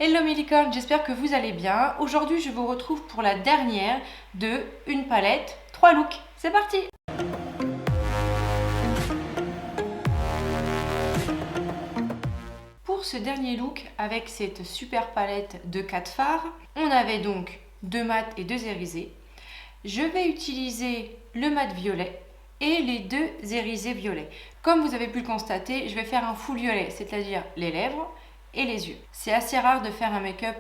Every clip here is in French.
Hello mes licornes, j'espère que vous allez bien. Aujourd'hui, je vous retrouve pour la dernière de une palette, 3 looks. C'est parti! Pour ce dernier look, avec cette super palette de 4 fards, on avait donc 2 mat et 2 irisés. Je vais utiliser le mat violet et les 2 irisés violets. Comme vous avez pu le constater, je vais faire un full violet, c'est-à-dire les lèvres et les yeux. C'est assez rare de faire un make-up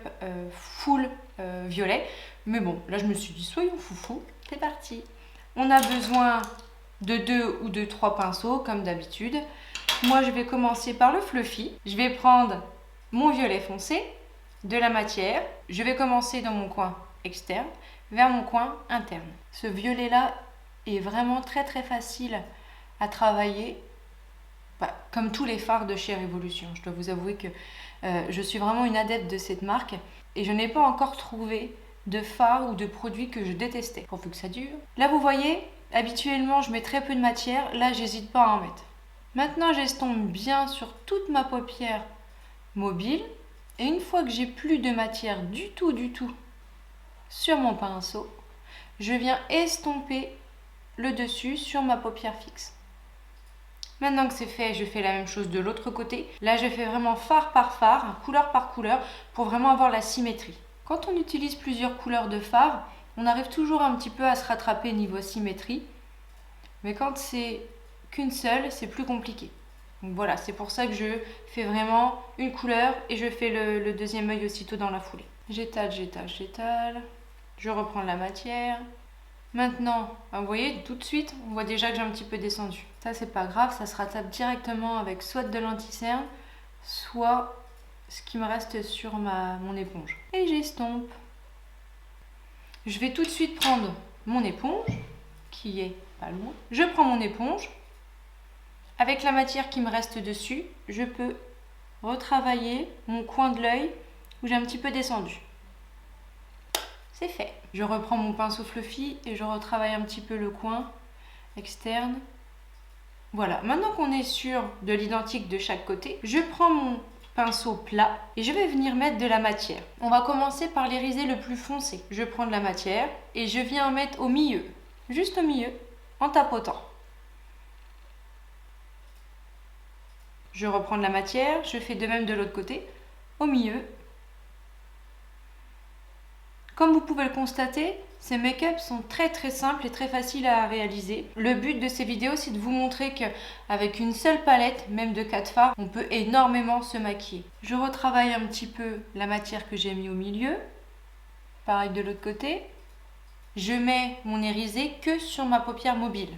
full violet, mais bon, là je me suis dit soyons foufou, c'est parti. On a besoin de 2 ou de 3 pinceaux comme d'habitude. Moi je vais commencer par le fluffy. Je vais prendre mon violet foncé, de la matière. Je vais commencer dans mon coin externe vers mon coin interne. Ce violet là est vraiment très facile à travailler. Comme tous les fards de chez Révolution. Je dois vous avouer que je suis vraiment une adepte de cette marque et je n'ai pas encore trouvé de fard ou de produit que je détestais, pourvu que ça dure. Là vous voyez, habituellement je mets très peu de matière, là j'hésite pas à en mettre. Maintenant j'estompe bien sur toute ma paupière mobile et une fois que j'ai plus de matière du tout sur mon pinceau, je viens estomper le dessus sur ma paupière fixe. Maintenant que c'est fait, je fais la même chose de l'autre côté. Là, je fais vraiment fard par fard, couleur par couleur, pour vraiment avoir la symétrie. Quand on utilise plusieurs couleurs de fard, on arrive toujours un petit peu à se rattraper niveau symétrie. Mais quand c'est qu'une seule, c'est plus compliqué. Donc voilà, c'est pour ça que je fais vraiment une couleur et je fais le deuxième œil aussitôt dans la foulée. J'étale. Je reprends la matière. Maintenant, vous voyez, tout de suite, on voit déjà que j'ai un petit peu descendu. Ça, c'est pas grave, ça se rattrape directement avec soit de l'anti-cerne, soit ce qui me reste sur mon éponge. Et j'estompe. Je vais tout de suite prendre mon éponge, qui est pas loin. Je prends mon éponge. Avec la matière qui me reste dessus, je peux retravailler mon coin de l'œil où j'ai un petit peu descendu. C'est fait. Je reprends mon pinceau fluffy et je retravaille un petit peu le coin externe. Voilà, maintenant qu'on est sûr de l'identique de chaque côté, je prends mon pinceau plat et je vais venir mettre de la matière. On va commencer par l'irisé le plus foncé. Je prends de la matière et je viens en mettre au milieu, juste au milieu, en tapotant. Je reprends de la matière, je fais de même de l'autre côté, au milieu. Comme vous pouvez le constater, ces make-up sont très simples et très faciles à réaliser. Le but de ces vidéos, c'est de vous montrer qu'avec une seule palette, même de 4 fards, on peut énormément se maquiller. Je retravaille un petit peu la matière que j'ai mis au milieu. Pareil de l'autre côté. Je mets mon irisé que sur ma paupière mobile.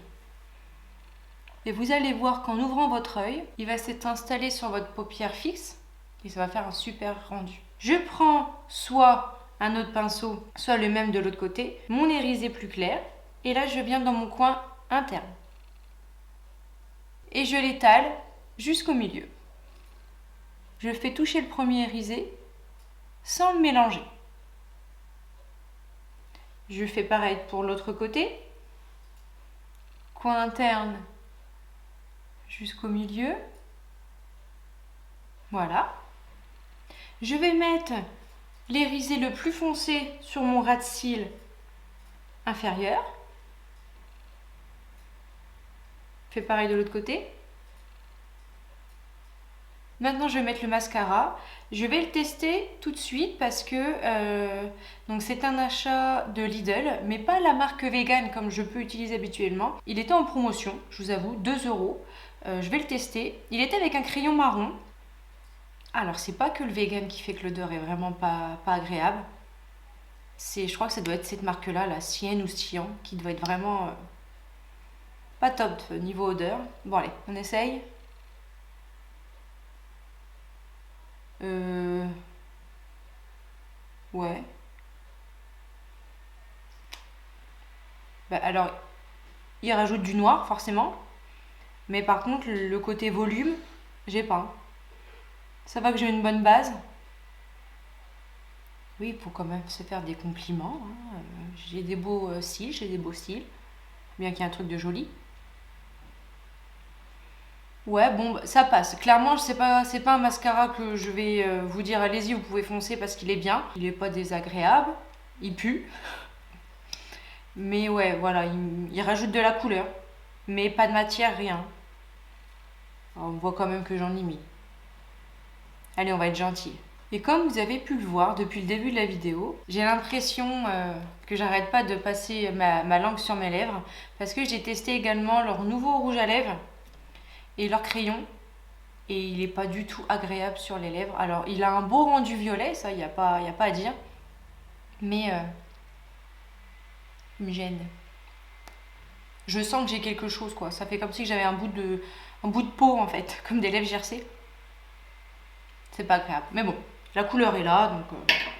Et vous allez voir qu'en ouvrant votre œil, il va s'être installé sur votre paupière fixe et ça va faire un super rendu. Je prends soit un autre pinceau, soit le même de l'autre côté, mon irisé plus clair, et là je viens dans mon coin interne. Et je l'étale jusqu'au milieu. Je fais toucher le premier irisé sans le mélanger. Je fais pareil pour l'autre côté, coin interne jusqu'au milieu. Voilà. Je vais mettre l'irisé le plus foncé sur mon ras de cils inférieur. Je fais pareil de l'autre côté. Maintenant, je vais mettre le mascara. Je vais le tester tout de suite parce que donc c'est un achat de Lidl, mais pas la marque vegan comme je peux utiliser habituellement. Il était en promotion, je vous avoue, 2 €. Je vais le tester. Il était avec un crayon marron. Alors, c'est pas que le vegan qui fait que l'odeur est vraiment pas agréable. Je crois que ça doit être cette marque-là, la Sienne ou Cyan, qui doit être vraiment pas top niveau odeur. Bon, allez, on essaye. Ouais. Alors, il rajoute du noir, forcément. Mais par contre, le côté volume, j'ai pas. Ça va que j'ai une bonne base. Oui, il faut quand même se faire des compliments. J'ai des beaux cils, j'ai des beaux cils. Bien qu'il y ait un truc de joli. Ouais, bon, bah, ça passe. Clairement, c'est pas un mascara que je vais vous dire allez-y, vous pouvez foncer parce qu'il est bien. Il est pas désagréable, il pue. Mais ouais, voilà, il rajoute de la couleur. Mais pas de matière, rien. Alors, on voit quand même que j'en ai mis. Allez, on va être gentil. Et comme vous avez pu le voir depuis le début de la vidéo, j'ai l'impression que j'arrête pas de passer ma langue sur mes lèvres parce que j'ai testé également leur nouveau rouge à lèvres et leur crayon et il n'est pas du tout agréable sur les lèvres. Alors il a un beau rendu violet, ça il n'y a pas à dire, mais il me gêne. Je sens que j'ai quelque chose quoi, ça fait comme si j'avais un bout de peau en fait, comme des lèvres gercées. C'est pas agréable, mais bon. La couleur est là, donc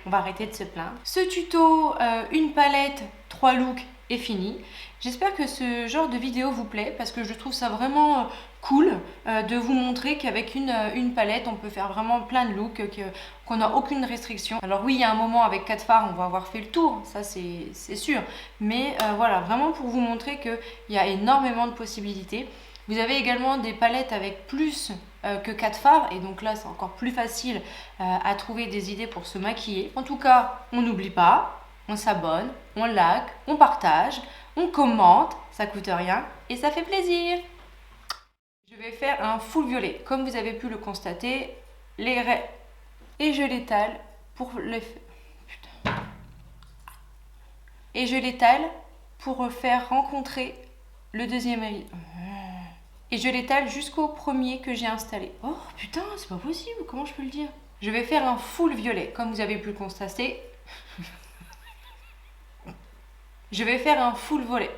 on va arrêter de se plaindre. Ce tuto, une palette, 3 looks est fini. J'espère que ce genre de vidéo vous plaît parce que je trouve ça vraiment cool de vous montrer qu'avec une palette, on peut faire vraiment plein de looks, qu'on n'a aucune restriction. Alors oui, il y a un moment avec 4 fards, on va avoir fait le tour, ça c'est sûr. Mais voilà, vraiment pour vous montrer qu'il y a énormément de possibilités. Vous avez également des palettes avec plus que 4 fards et donc là c'est encore plus facile à trouver des idées pour se maquiller. En tout cas, on n'oublie pas, on s'abonne, on like, on partage, on commente, ça coûte rien et ça fait plaisir. Je vais faire un full violet, comme vous avez pu le constater, et je l'étale pour et je l'étale pour faire rencontrer le deuxième rideau. Et je l'étale jusqu'au premier que j'ai installé. Oh putain, c'est pas possible, comment je peux le dire? Je vais faire un full violet, comme vous avez pu le constater. Je vais faire un full violet.